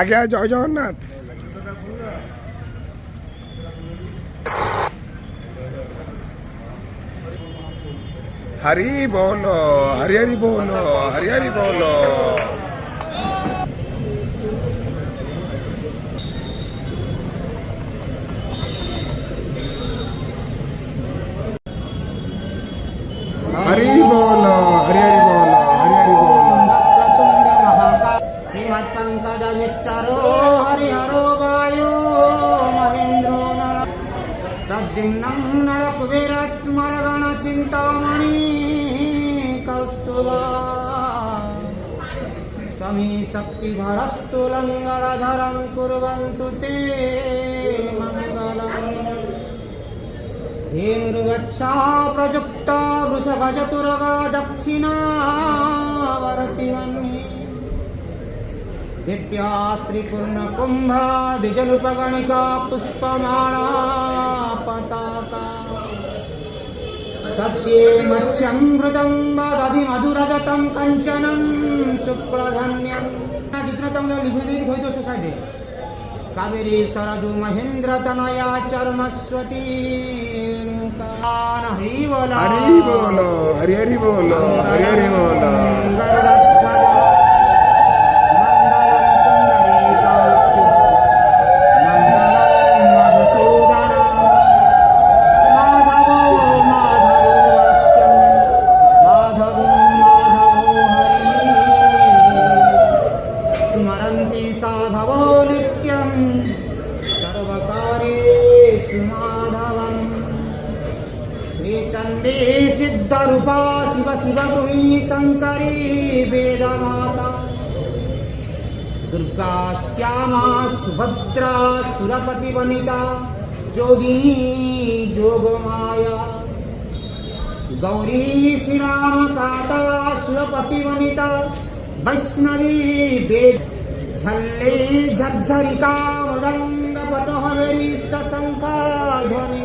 আজ্ঞা জয় জগন্নাথ। হরি বল, হরি হরি বল, হরি হরি বল। हरि बोल, हरि हरि बोल, हरि हरि बोल। वक्रतुंड महाकाय श्रीमत्पङ्कजविष्टरो हरिहरो वायो महेन्द्रो नर प्रद्युम्नं नरकुबेरस्मरगणचिन्तामणि कौस्तुभा स्वामी शक्तिधरस्तु लङ्गरधरं कुर्वन्तु ते मङ्गलम्। धेनुर्गच्छा प्रयुक्ता वृषभचतुरगा दक्षिणावर्ति वह्नि दिव्या स्त्रीपूर्णकुम्भा द्विजलुपगणिका पुष्पमाला पताका सत्ये मत्स्यं घृतं दधि मधुरजतं कञ्चनं शुक्लधन्यं जिग्नतं लिखित होइतो सोसाइटी कावेरी सरजु महेन्द्र तनया चर्मस्वती हरि बोल, हरि बोल, हरि हरि बोल, हरि हरि बोल। स्मरन्ति साधवो नित्यं सर्वकार्येषु माधवम्। श्रीचण्डी सिद्धरूपा शिव शिव गृहिणी शङ्करी वेदमाता दुर्गा श्यामा सुभद्रा सुरपतिवनिता जोगिनी जोगमाया गौरी श्रीरामकाता सुरपतिवनिता वैष्णवी वेद झल्ले झर्झरिका मृदंग पटोहरिष्ठ शंखध्वनि।